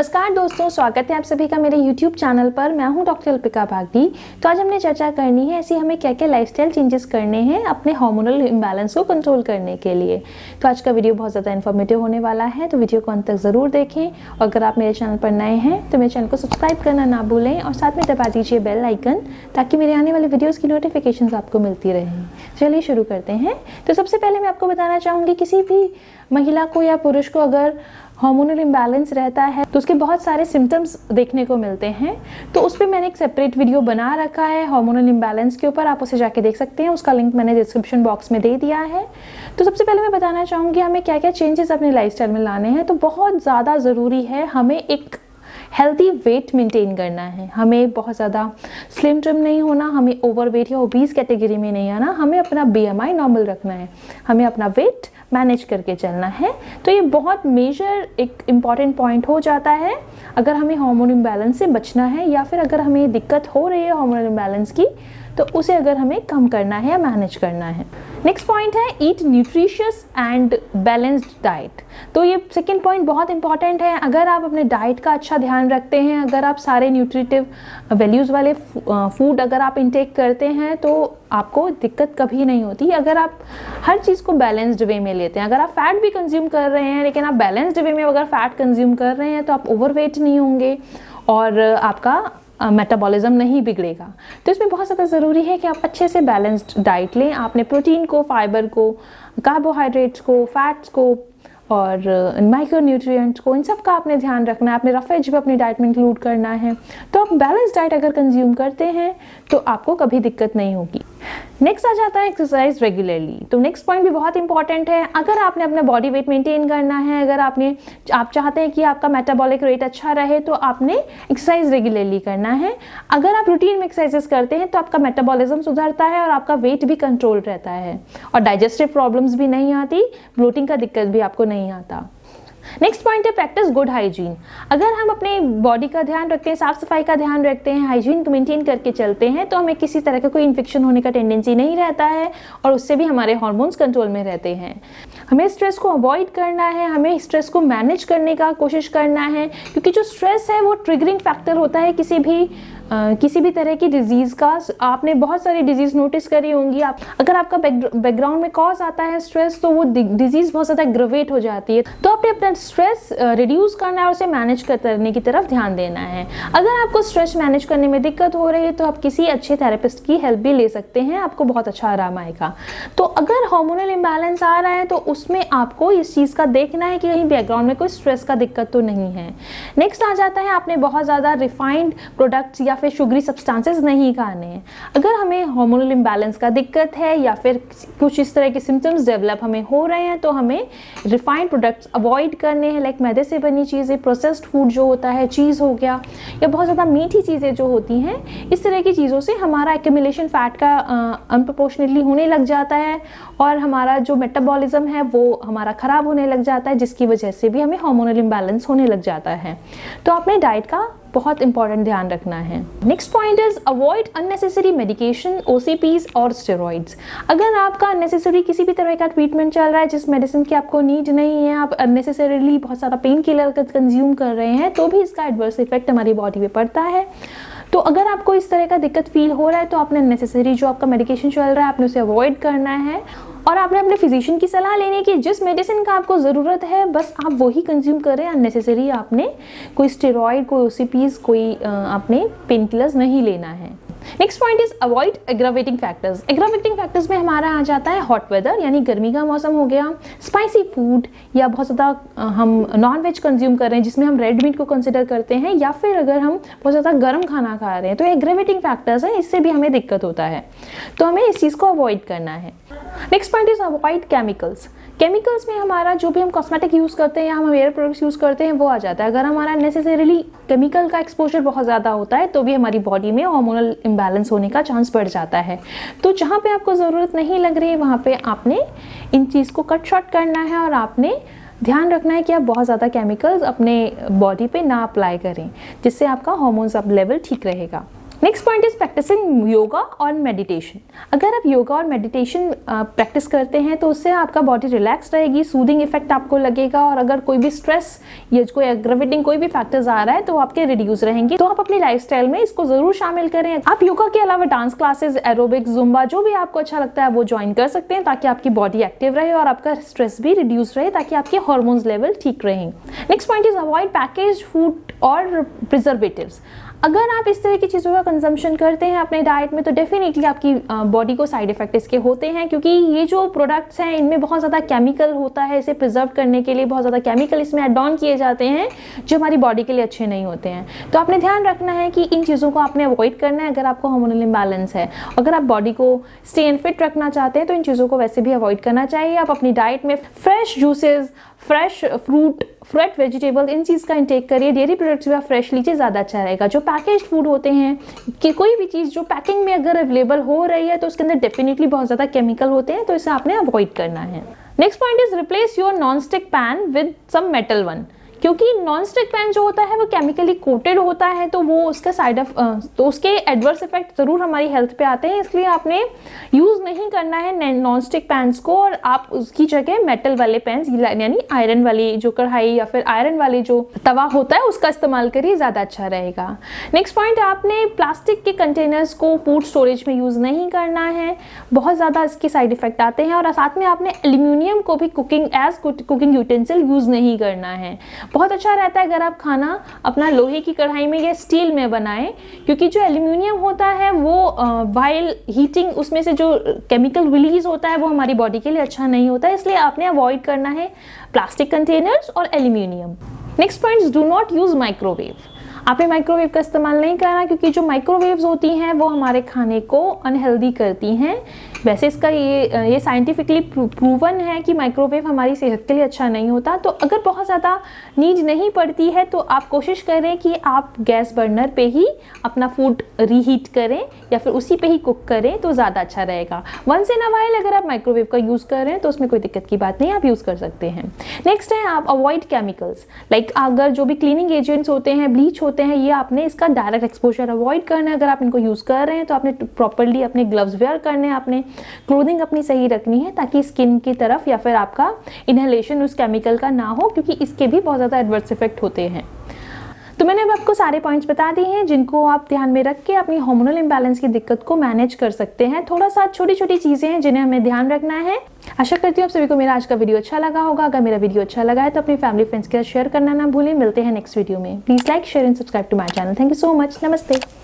नमस्कार दोस्तों, स्वागत है आप सभी का मेरे YouTube चैनल पर। मैं हूं डॉक्टर अल्पिका भागड़ी। तो आज हमने चर्चा करनी है ऐसी हमें क्या क्या लाइफस्टाइल चेंजेस करने हैं अपने हार्मोनल इम्बैलेंस को कंट्रोल करने के लिए। तो आज का वीडियो बहुत ज़्यादा इन्फॉर्मेटिव होने वाला है, तो वीडियो को अंत तक ज़रूर देखें। और अगर आप मेरे चैनल पर नए हैं तो मेरे चैनल को सब्सक्राइब करना ना भूलें और साथ में दबा दीजिए बेल आइकन, ताकि मेरे आने वाले वीडियोज़ की नोटिफिकेशन आपको मिलती रहें। चलिए शुरू करते हैं। तो सबसे पहले मैं आपको बताना चाहूँगी, किसी भी महिला को या पुरुष को अगर हार्मोनल इम्बैलेंस रहता है तो उसके बहुत सारे सिम्टम्स देखने को मिलते हैं। तो उस पर मैंने एक सेपरेट वीडियो बना रखा है हार्मोनल इम्बैलेंस के ऊपर, आप उसे जाके देख सकते हैं। उसका लिंक मैंने डिस्क्रिप्शन बॉक्स में दे दिया है। तो सबसे पहले मैं बताना चाहूँगी हमें क्या क्या चेंजेस अपने लाइफस्टाइल में लाने हैं। तो बहुत ज़्यादा ज़रूरी है हमें एक हेल्दी वेट मेंटेन करना है। हमें बहुत ज़्यादा स्लिम ट्रिम नहीं होना, हमें ओवरवेट या ओबीज कैटेगरी में नहीं आना, हमें अपना BMI नॉर्मल रखना है, हमें अपना वेट मैनेज करके चलना है। तो ये बहुत मेजर एक इम्पॉर्टेंट पॉइंट हो जाता है अगर हमें हार्मोन इम्बैलेंस से बचना है, या फिर अगर हमें दिक्कत हो रही है हार्मोनल इम्बैलेंस की तो उसे अगर हमें कम करना है या मैनेज करना है। नेक्स्ट पॉइंट है ईट न्यूट्रिशियस एंड बैलेंस्ड डाइट। तो ये सेकंड पॉइंट बहुत इंपॉर्टेंट है। अगर आप अपने डाइट का अच्छा ध्यान रखते हैं, अगर आप सारे न्यूट्रिटिव वैल्यूज़ वाले फूड अगर आप इंटेक करते हैं तो आपको दिक्कत कभी नहीं होती। अगर आप हर चीज़ को बैलेंस्ड वे में लेते हैं, अगर आप फैट भी कंज्यूम कर रहे हैं लेकिन आप बैलेंस्ड वे में अगर फैट कंज्यूम कर रहे हैं तो आप ओवरवेट नहीं होंगे और आपका मेटाबॉलिज्म नहीं बिगड़ेगा। तो इसमें बहुत ज़्यादा ज़रूरी है कि आप अच्छे से बैलेंस्ड डाइट लें। आपने प्रोटीन को, फाइबर को, कार्बोहाइड्रेट्स को, फैट्स को और माइक्रोन्यूट्रिएंट्स को, इन सब का आपने ध्यान रखना है। आपने रफ एज भी अपनी डाइट में इंक्लूड करना है। तो आप बैलेंस डाइट अगर कंज्यूम करते हैं तो आपको कभी दिक्कत नहीं होगी। नेक्स्ट आ जाता है एक्सरसाइज रेगुलरली। तो नेक्स्ट पॉइंट भी बहुत इंपॉर्टेंट है। अगर आपने अपना बॉडी वेट मेंटेन करना है, अगर आप चाहते हैं कि आपका मेटाबॉलिक रेट अच्छा रहे, तो आपने एक्सरसाइज रेगुलरली करना है। अगर आप रूटीन में एक्सरसाइजेस करते हैं तो आपका मेटाबॉलिज्म सुधरता है और आपका वेट भी कंट्रोल रहता है और डाइजेस्टिव प्रॉब्लम्स भी नहीं आती, ब्लोटिंग का दिक्कत भी आपको नहीं आता। नेक्स्ट पॉइंट है प्रैक्टिस गुड हाइजीन। अगर हम अपने बॉडी का ध्यान रखते हैं, साफ सफाई का ध्यान रखते हैं, हाइजीन को मेंटेन करके चलते हैं तो हमें किसी तरह का कोई इन्फेक्शन होने का टेंडेंसी नहीं रहता है और उससे भी हमारे हार्मोन्स कंट्रोल में रहते हैं। हमें स्ट्रेस को अवॉइड करना है, हमें स्ट्रेस को मैनेज करने का कोशिश करना है, क्योंकि जो स्ट्रेस है वो ट्रिगरिंग फैक्टर होता है किसी भी तरह की डिजीज़ का। आपने बहुत सारी डिजीज़ नोटिस करी होंगी। अगर आपका बैकग्राउंड में कॉज आता है स्ट्रेस तो वो डिजीज़ बहुत ज़्यादा एग्रवेट हो जाती है। तो आपने अपना स्ट्रेस रिड्यूस करना है और उसे मैनेज करने की तरफ ध्यान देना है। अगर आपको स्ट्रेस मैनेज करने में दिक्कत हो रही है तो आप किसी अच्छे थेरेपिस्ट की हेल्प भी ले सकते हैं, आपको बहुत अच्छा आराम आएगा। तो अगर हार्मोनल इम्बैलेंस आ रहा है तो उसमें आपको इस चीज़ का देखना है कि कहीं बैकग्राउंड में कोई स्ट्रेस का दिक्कत तो नहीं है। नेक्स्ट आ जाता है आपने बहुत ज़्यादा रिफाइंड प्रोडक्ट्स या फिर शुगरी सब्सटेंसेस नहीं खाने हैं। अगर हमें हार्मोनल इम्बैलेंस का दिक्कत है या फिर कुछ इस तरह के सिम्टम्स डेवलप हमें हो रहे हैं तो हमें रिफाइंड प्रोडक्ट्स अवॉइड करने हैं, लाइक मैदे से बनी चीज़ें, प्रोसेस्ड फूड जो होता है, चीज़ हो गया, या बहुत ज़्यादा मीठी चीज़ें जो होती हैं। इस तरह की चीज़ों से हमारा एक्यूमुलेशन फैट का अनप्रोपोर्शनली होने लग जाता है और हमारा जो मेटाबॉलिज्म है वो हमारा ख़राब होने लग जाता है, जिसकी वजह से भी हमें हार्मोनल इम्बैलेंस होने लग जाता है। तो अपने डाइट का बहुत इंपॉर्टेंट ध्यान रखना है। Next point is avoid unnecessary medication, OCPs और स्टेरॉइड्स। अगर आपका अननेसेसरी किसी भी तरह का ट्रीटमेंट चल रहा है जिस मेडिसिन की आपको नीड नहीं है, आप अननेसेसरीली बहुत सारा पेन किलर कंज्यूम कर रहे हैं, तो भी इसका एडवर्स इफेक्ट हमारी बॉडी पे पड़ता है। तो अगर आपको इस तरह का दिक्कत फील हो रहा है तो आपने अननेसेसरी जो आपका मेडिकेशन चल रहा है आपने उसे अवॉइड करना है और आपने अपने फिजिशियन की सलाह लेनी है कि जिस मेडिसिन का आपको ज़रूरत है बस आप वही कंज्यूम करें। अननेसेसरी आपने कोई स्टेरॉइड, कोई OCPs, कोई आपने पेन किलर्स नहीं लेना है। Next point is avoid aggravating factors. Aggravating factors में हमारा आ जाता है हॉट वेदर, यानी गर्मी का मौसम हो गया, स्पाइसी फूड, या बहुत ज़्यादा हम नॉन वेज कंज्यूम कर रहे हैं जिसमें हम रेड मीट को कंसिडर करते हैं, या फिर अगर हम बहुत ज़्यादा गर्म खाना खा रहे हैं तो एग्रावेटिंग फैक्टर्स है, इससे भी हमें दिक्कत होता है। तो हमें इस चीज़ को अवॉइड करना है। Next point is avoid chemicals. Chemicals में हमारा जो भी हम कॉस्मेटिक यूज़ करते हैं या हम हेयर प्रोडक्ट्स यूज़ करते हैं वो आ जाता है। अगर हमारा नेसेसरीली केमिकल का एक्सपोजर बहुत ज़्यादा होता है तो भी हमारी बॉडी में हार्मोनल इम्बैलेंस होने का चांस बढ़ जाता है। तो जहाँ पे आपको ज़रूरत नहीं लग रही है वहाँ पे आपने इन चीज़ को कट शॉर्ट करना है और आपने ध्यान रखना है कि आप बहुत ज़्यादा केमिकल्स अपने बॉडी पे ना अप्लाई करें, जिससे आपका हार्मोन्स अब लेवल ठीक रहेगा। Next point is practising yoga और मेडिटेशन। अगर आप योगा और मेडिटेशन प्रैक्टिस करते हैं तो उससे आपका बॉडी रिलैक्स रहेगी, सूदिंग इफेक्ट आपको लगेगा, और अगर कोई भी स्ट्रेस या कोई एग्रेवेटिंग कोई भी फैक्टर्स आ रहा है तो आपके रिड्यूस रहेंगे। तो आप अपनी लाइफस्टाइल में इसको जरूर शामिल करें। आप योगा के अलावा डांस क्लासेस, एरोबिक्स, जुम्बा, जो भी आपको अच्छा लगता है वो ज्वाइन कर सकते हैं, ताकि आपकी बॉडी एक्टिव रहे और आपका स्ट्रेस भी रिड्यूस रहे, ताकि आपके हार्मोन्स लेवल ठीक रहें। Next point is avoid packaged food और प्रिजर्वेटिव्स। अगर आप इस तरह की चीज़ों का कंजम्पशन करते हैं अपने डाइट में तो डेफिनेटली आपकी बॉडी को साइड इफेक्ट इसके होते हैं, क्योंकि ये जो प्रोडक्ट्स हैं इनमें बहुत ज़्यादा केमिकल होता है। इसे प्रिजर्व करने के लिए बहुत ज़्यादा केमिकल इसमें एड ऑन किए जाते हैं जो हमारी बॉडी के लिए अच्छे नहीं होते हैं। तो आपने ध्यान रखना है कि इन चीज़ों को आपने अवॉइड करना है अगर आपको हार्मोनल इम्बैलेंस है। अगर आप बॉडी को स्टे एंड फिट रखना चाहते हैं तो इन चीज़ों को वैसे भी अवॉइड करना चाहिए। आप अपनी डाइट में fresh juices, fresh fruit, fresh vegetable, इन चीज़ का इंटेक करिए। डेयरी प्रोडक्ट्स भी आप फ्रेश लीजिए, ज़्यादा अच्छा रहेगा। जो पैकेज्ड फूड होते हैं कि कोई भी चीज़ जो पैकिंग में अगर अवेलेबल हो रही है तो उसके अंदर डेफिनेटली बहुत ज़्यादा केमिकल होते हैं, तो इसे आपने अवॉइड करना है। Next point is replace your non stick pan with some metal one. क्योंकि नॉन स्टिक पैन जो होता है वो केमिकली कोटेड होता है, तो वो उसका तो उसके एडवर्स इफेक्ट ज़रूर हमारी हेल्थ पे आते हैं। इसलिए आपने यूज़ नहीं करना है नॉन स्टिक पैन्स को, और आप उसकी जगह मेटल वाले पैन्स यानी आयरन वाली जो कढ़ाई या फिर आयरन वाली जो तवा होता है उसका इस्तेमाल करिए, ज़्यादा अच्छा रहेगा। नेक्स्ट पॉइंट, आपने प्लास्टिक के कंटेनर्स को फूड स्टोरेज में यूज़ नहीं करना है, बहुत ज़्यादा इसके साइड इफेक्ट आते हैं। और साथ में आपने एल्यूमिनियम को भी कुकिंग यूटेंसिल यूज़ नहीं करना है। बहुत अच्छा रहता है अगर आप खाना अपना लोहे की कढ़ाई में या स्टील में बनाएं, क्योंकि जो एल्यूमिनियम होता है वो वाइल हीटिंग उसमें से जो केमिकल रिलीज होता है वो हमारी बॉडी के लिए अच्छा नहीं होता है। इसलिए आपने अवॉइड करना है प्लास्टिक कंटेनर्स और aluminium. Next point, do not use microwave. आपने माइक्रोवेव का इस्तेमाल नहीं करना, क्योंकि जो माइक्रोवेव्स होती हैं वो हमारे खाने को अनहेल्दी करती हैं। वैसे इसका ये साइंटिफिकली प्रूवन है कि माइक्रोवेव हमारी सेहत के लिए अच्छा नहीं होता। तो अगर बहुत ज़्यादा नीड नहीं पड़ती है तो आप कोशिश करें कि आप गैस बर्नर पे ही अपना फूड रीहीट करें या फिर उसी पे ही कुक करें, तो ज़्यादा अच्छा रहेगा। वंस इन अ वाइल अगर आप माइक्रोवेव का यूज़ कर रहे हैं तो उसमें कोई दिक्कत की बात नहीं, आप यूज़ कर सकते हैं। नेक्स्ट है, आप अवॉइड केमिकल्स। लाइक अगर जो भी क्लीनिंग एजेंट्स होते हैं, ब्लीच होते हैं, ये आपने इसका डायरेक्ट एक्सपोजर अवॉइड करना है। अगर आप इनको यूज़ कर रहे हैं तो आपने प्रॉपर्ली अपने ग्लव्स वेयर करने हैं, आपने क्लोथिंग अपनी सही रखनी है, ताकि स्किन की तरफ या फिर आपका इनहेलेशन उस केमिकल का ना हो, क्योंकि इसके भी बहुत ज़्यादा एडवर्स इफेक्ट होते हैं। तो मैंने अब आपको सारे पॉइंट्स बता दिए हैं जिनको आप ध्यान में रख के अपनी हार्मोनल इम्बैलेंस की दिक्कत को मैनेज कर सकते हैं। थोड़ा सा छोटी छोटी चीज़ें हैं जिन्हें हमें ध्यान रखना है। आशा करती हूँ आप सभी को मेरा आज का वीडियो अच्छा लगा होगा। अगर मेरा वीडियो अच्छा लगा है तो अपनी फैमिली फ्रेंड्स के साथ शेयर करना ना भूलें। मिलते हैं नेक्स्ट वीडियो में। Please like, share and subscribe to my channel. Thank you so much. नमस्ते।